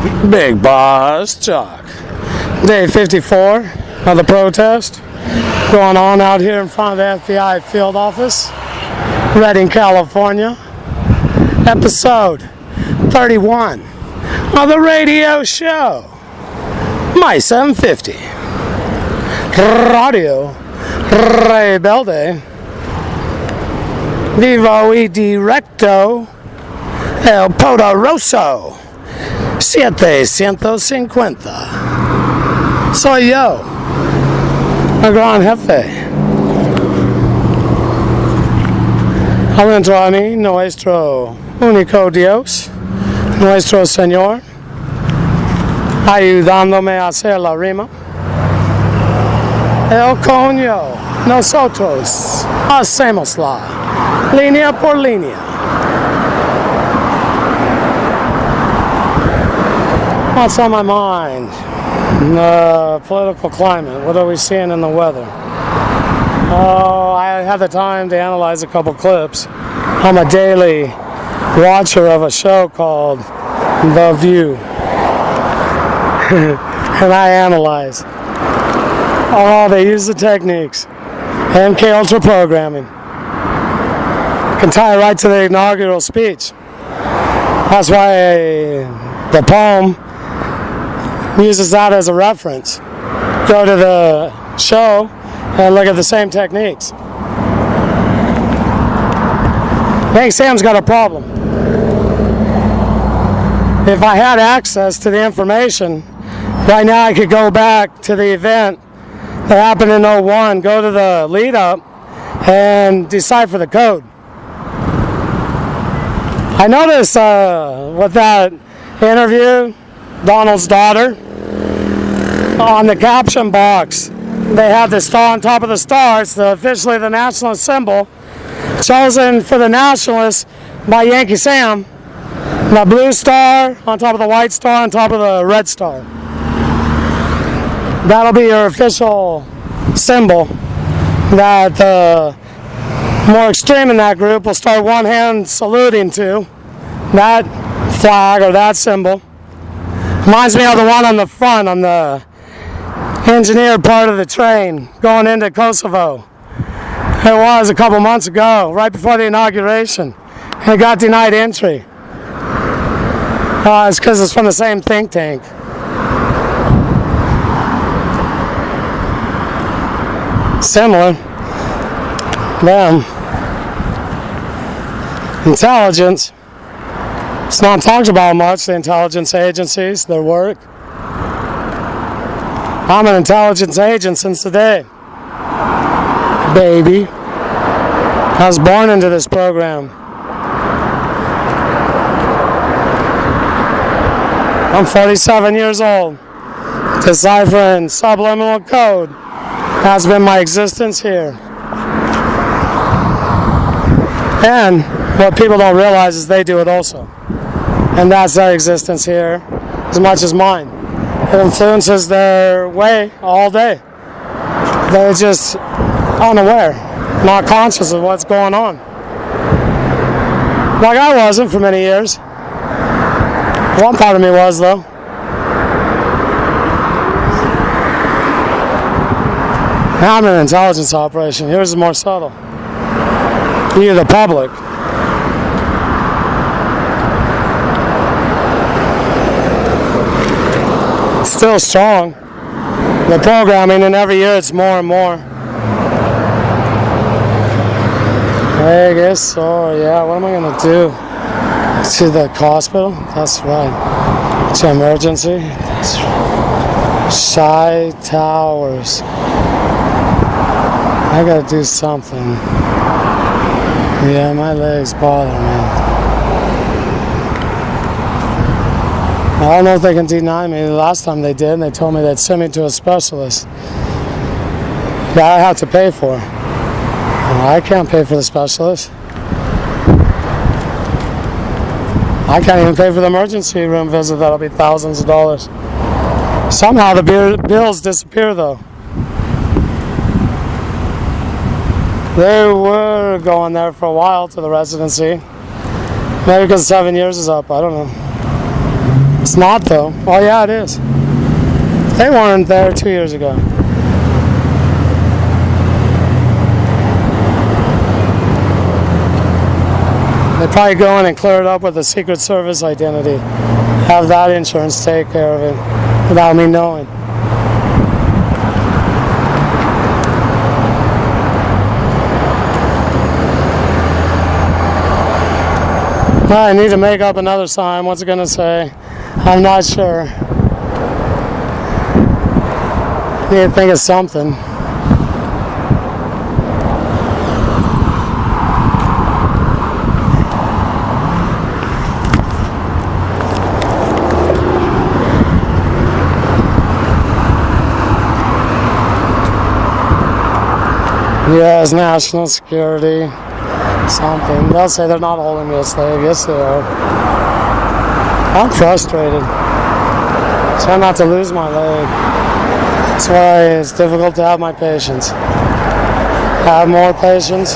Bigbossjock. Day 54 of the protest going on out here in front of the F.B.I. field office, Redding, California. Episode 31 of the radio show. My 750. Radio Rebelde. Vivo y directo. El Poderoso. 750. Soy yo, el gran jefe. Adentro a mí, nuestro único Dios, nuestro Señor, ayudándome a hacer la rima. El coño, nosotros hacemosla, línea por línea. What's on my mind? The political climate. What are we seeing in the weather? Oh, I had the time to analyze a couple clips. I'm a daily watcher of a show called The View. And I analyze. Oh, they use the techniques. MK Ultra programming. I can tie it right to the inaugural speech. That's why the poem uses that as a reference. Go to the show and look at the same techniques. I think Sam's got a problem. If I had access to the information, right now I could go back to the event that happened in '01, go to the lead up, and decipher the code. I noticed with that interview, Donald's daughter, on the caption box, they had the star on top of the stars, officially the nationalist symbol, chosen for the nationalists by Yankee Sam. The blue star on top of the white star on top of the red star. That'll be your official symbol that the more extreme in that group will start one hand saluting to. That flag or that symbol. Reminds me of the one on the front, on the engineered part of the train going into Kosovo. It was a couple months ago, right before the inauguration. It got denied entry. It's because it's from the same think tank. Similar. Them. Intelligence. It's not talked about much, the intelligence agencies, their work. I'm an intelligence agent since the day. Baby. I was born into this program. I'm 47 years old. Deciphering subliminal code has been my existence here. And what people don't realize is they do it also. And that's their existence here as much as mine. It influences their way all day. They're just unaware, not conscious of what's going on. Like I wasn't for many years. One part of me was, though. Now I'm an intelligence operation. Here's the more subtle. You, the public. Still strong. The programming, and every year it's more and more. I guess so, yeah. What am I going to do? To the hospital? That's right. To emergency? That's right. Shy Towers. I got to do something. Yeah, my legs bother me. I don't know if they can deny me. The last time they did, they told me they'd send me to a specialist. Yeah, I have to pay for it. I can't pay for the specialist. I can't even pay for the emergency room visit. That'll be thousands of dollars. Somehow the bills disappear, though. They were going there for a while to the residency. Maybe because 7 years is up. I don't know. It's not though. Oh yeah, it is. They weren't there 2 years ago. They probably go in and clear it up with a Secret Service identity. Have that insurance take care of it without me knowing. I need to make up another sign. What's it going to say? I'm not sure. Need to think of something. U.S. National Security. Something. They'll say they're not holding me a slave. Yes, they are. I'm frustrated. Try not to lose my leg. That's why it's difficult to have my patience. Have more patience.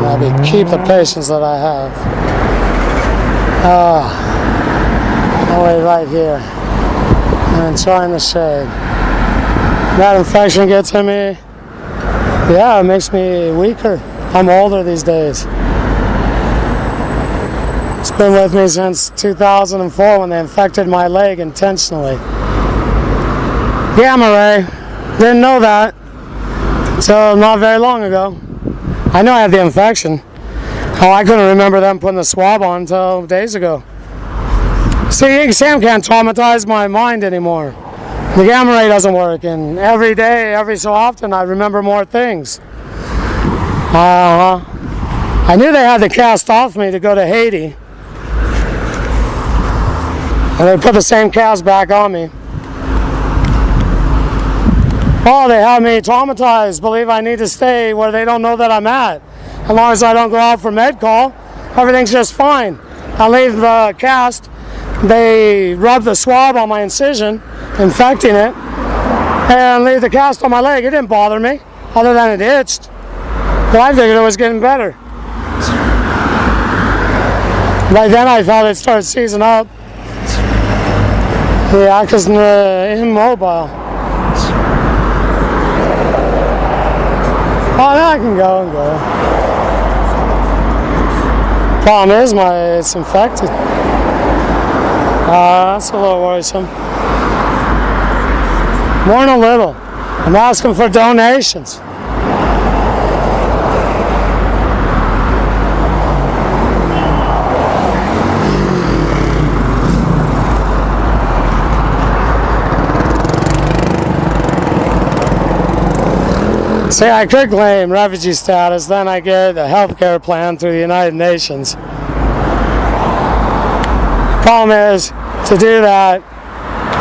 Maybe keep the patience that I have. I'll wait right here and enjoying the shade. That infection gets in me. Yeah, it makes me weaker. I'm older these days. It's been with me since 2004 when they infected my leg intentionally. Gamma ray. Didn't know that until not very long ago. I know I had the infection. Oh, I couldn't remember them putting the swab on until days ago. See, Sam can't traumatize my mind anymore. The gamma ray doesn't work, and every day, every so often, I remember more things. I knew they had to cast off me to go to Haiti. And they put the same cast back on me. Oh, they have me traumatized, believe I need to stay where they don't know that I'm at. As long as I don't go out for med call, everything's just fine. I leave the cast, they rub the swab on my incision, infecting it, and leave the cast on my leg. It didn't bother me, other than it itched. But I figured it was getting better. By then I felt it started seizing up. Yeah, because immobile. Oh, now I can go and go. Problem is, it's infected. That's a little worrisome. More than a little. I'm asking for donations. See, I could claim refugee status, then I get a health care plan through the United Nations. Problem is, to do that,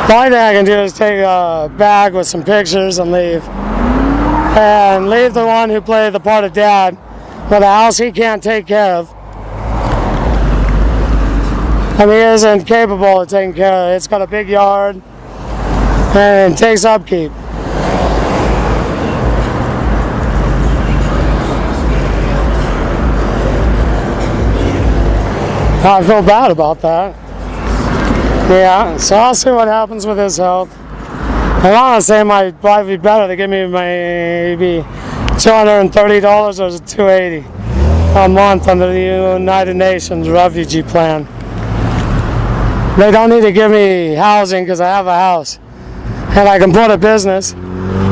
the only thing I can do is take a bag with some pictures and leave. And leave the one who played the part of dad with a house he can't take care of. I mean, he isn't capable of taking care of it. It's got a big yard and it takes upkeep. I feel bad about that. Yeah, so I'll see what happens with his health. And honestly, it might probably be better to give me maybe $230 or $280 a month under the United Nations refugee plan. They don't need to give me housing because I have a house and I can put a business.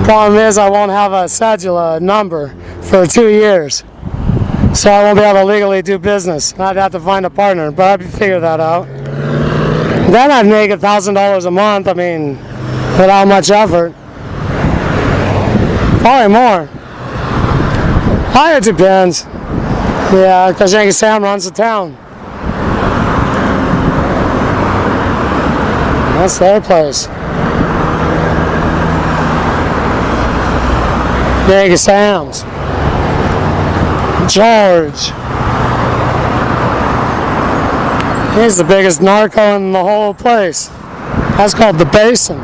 Problem is, I won't have a cedula number for 2 years. So I won't be able to legally do business. I'd have to find a partner, but I'd figure that out. Then I'd make $1,000 a month, I mean, without much effort. Probably more. It depends. Yeah, because Yankee Sam runs the town. That's their place. Yankee Sam's. George. He's the biggest narco in the whole place. That's called the Basin.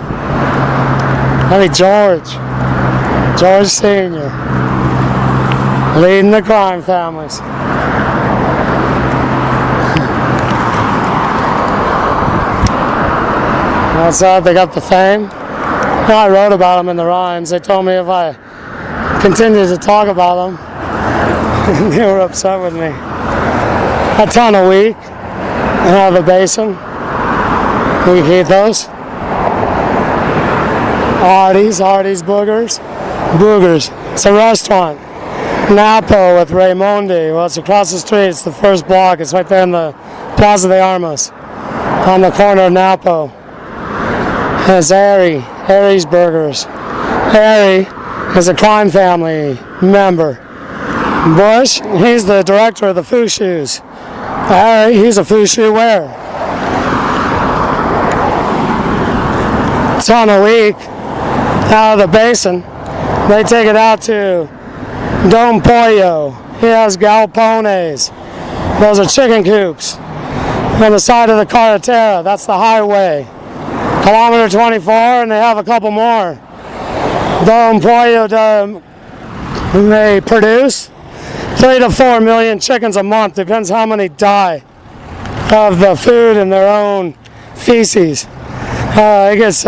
Maybe George. George Sr. Leading the crime families. That's that. They got the fame. I wrote about them in the rhymes. They told me if I continued to talk about them, they were upset with me. A ton a week out of the basin. We eat those. Artie's Boogers. It's a restaurant. Napo with Raimondi. Well, it's across the street. It's the first block. It's right there in the Plaza de Armas on the corner of Napo. And it's Harry's Burgers. Harry is a crime family member. Bush, he's the director of the Foo Shoes. Harry, he's a Foo Shoe wearer. Ton a week out of the basin. They take it out to Don Pollo. He has galpones. Those are chicken coops. On the side of the carretera, that's the highway. Kilometer 24, and they have a couple more. Don Pollo, they produce 3 to 4 million chickens a month. Depends how many die of the food and their own feces. It gets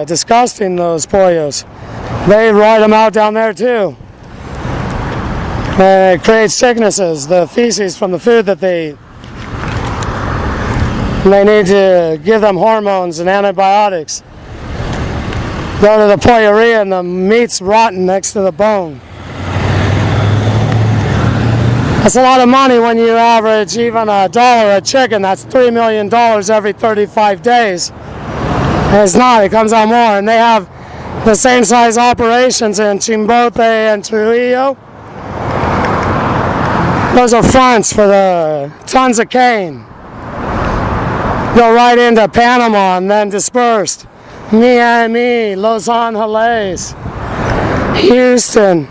disgusting, those pollos. They ride them out down there too. It creates sicknesses, the feces from the food that they eat. They need to give them hormones and antibiotics. Go to the polleria and the meat's rotten next to the bone. That's a lot of money when you average even $1 a chicken. That's $3 million every 35 days. And it's not, it comes out more. And they have the same size operations in Chimbote and Trujillo. Those are fronts for the tons of cane. Go right into Panama and then dispersed. Miami, Los Angeles, Houston.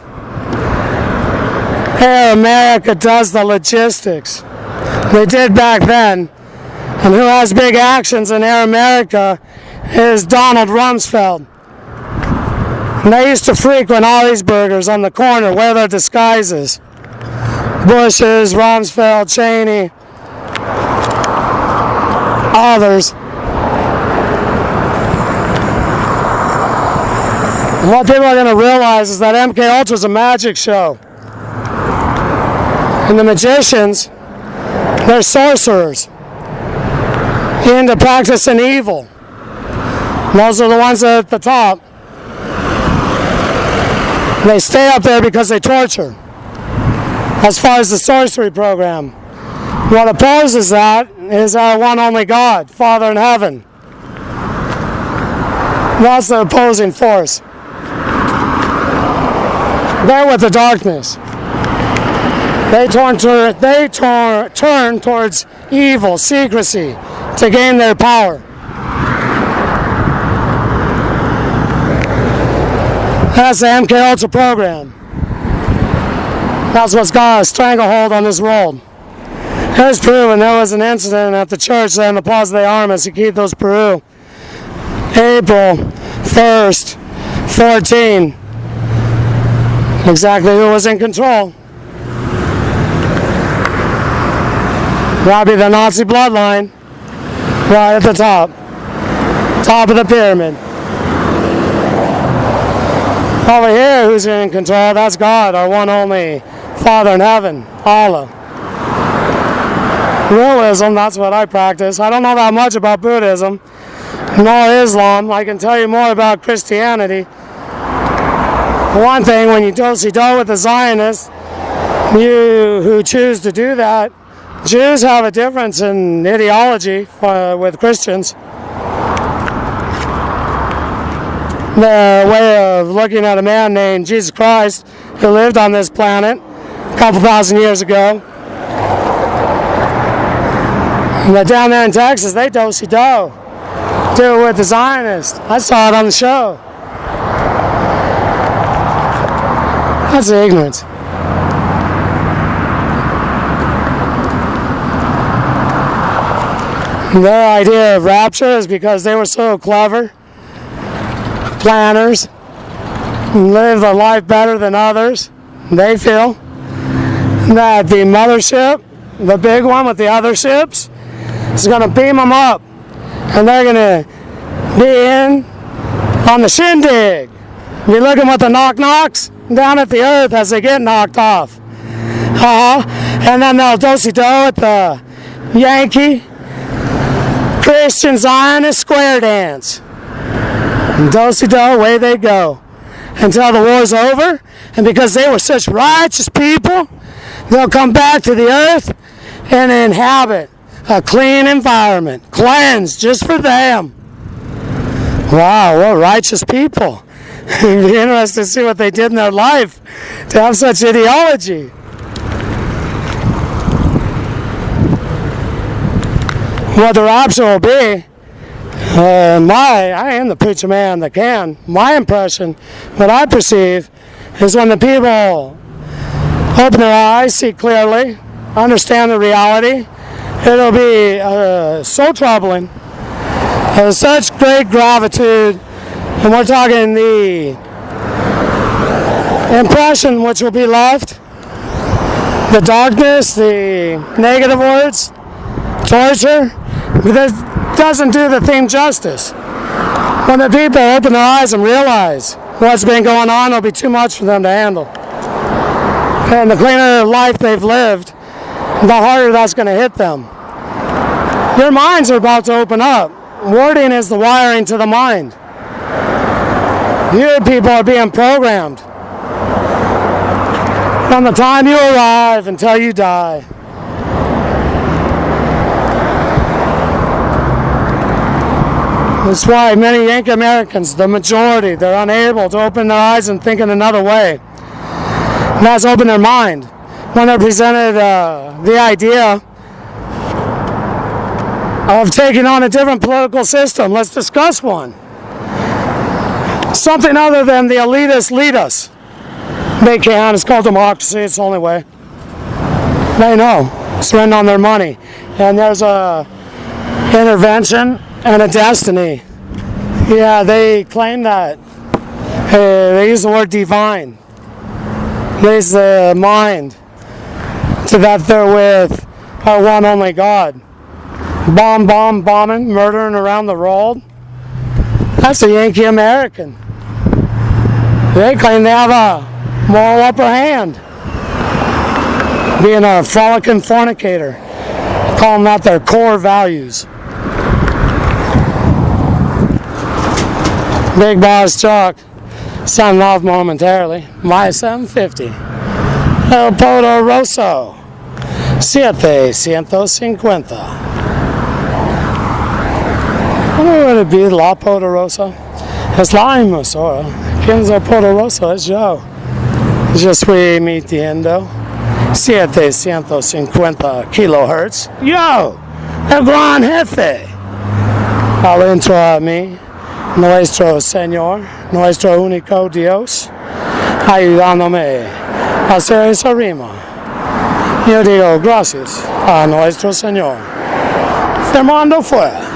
Air America does the logistics. They did back then. And who has big actions in Air America is Donald Rumsfeld. And they used to frequent Ollie's Burgers on the corner, wear their disguises. Bushes, Rumsfeld, Cheney, others. And what people are going to realize is that MK Ultra is a magic show. And the magicians, they're sorcerers into practicing evil. And those are the ones at the top. They stay up there because they torture. As far as the sorcery program, what opposes that is our one only God, Father in heaven. That's the opposing force. They're with the darkness. They turn towards evil, secrecy, to gain their power. That's the MK Ultra program. That's what's got a stranglehold on this world. Here's proven there was an incident at the church there in the Plaza de Armas, Iquitos, Peru. April 1st, 14. Exactly who was in control. That'd be the Nazi bloodline, right at the top. Top of the pyramid. Over here, who's in control? That's God, our one only Father in heaven, Allah. Realism, that's what I practice. I don't know that much about Buddhism, nor Islam. I can tell you more about Christianity. One thing, when you do-si-do with the Zionists, you who choose to do that, Jews have a difference in ideology with Christians. The way of looking at a man named Jesus Christ who lived on this planet a couple thousand years ago. But down there in Texas, they do-si-do. Do it with the Zionists. I saw it on the show. That's ignorance. Their idea of rapture is because they were so clever, planners, live a life better than others. They feel that the mothership, the big one with the other ships, is going to beam them up, and they're going to being on the shindig. Be looking with the knock-knocks down at the earth as they get knocked off. And then they'll do-si-do at the Yankee Christian Zionist square dance. And do-si-do, away they go. Until the war's over, and because they were such righteous people, they'll come back to the earth and inhabit a clean environment, cleansed just for them. Wow, what righteous people. It'd be interesting to see what they did in their life to have such ideology. What their option will be, I am the preacher man that can. My impression, what I perceive, is when the people open their eyes, see clearly, understand the reality, it'll be so troubling, such great gratitude, and we're talking the impression which will be left, the darkness, the negative words, torture, that doesn't do the theme justice. When the people open their eyes and realize what's been going on, it'll be too much for them to handle. And the cleaner life they've lived, the harder that's going to hit them. Your minds are about to open up. Wording is the wiring to the mind. You people are being programmed. From the time you arrive until you die. That's why many Yankee Americans, the majority, they're unable to open their eyes and think in another way. And that's open their mind. When they're presented the idea of taking on a different political system, let's discuss one. Something other than the elitists lead us. They can. It's called democracy. It's the only way. They know. Spend on their money. And there's a intervention and a destiny. Yeah, they claim that. They use the word divine. They use the mind to that they're with our one only God. Bombing, murdering around the world. That's a Yankee American. They claim they have a moral upper hand. Being a frolicking fornicator. Calling that their core values. Bigbossjock, signing off momentarily. My 750. El Poderoso. 750. ¿Cómo would it be La Poderosa? Es la emisora. ¿Quién es el poderoso? Es yo. Je suis emitiendo 750 kilohertz. Yo, el gran jefe. Al intro a mí, nuestro Señor, nuestro único Dios, ayudándome a hacer esa rima. Yo digo gracias a nuestro Señor. Firmando fuera.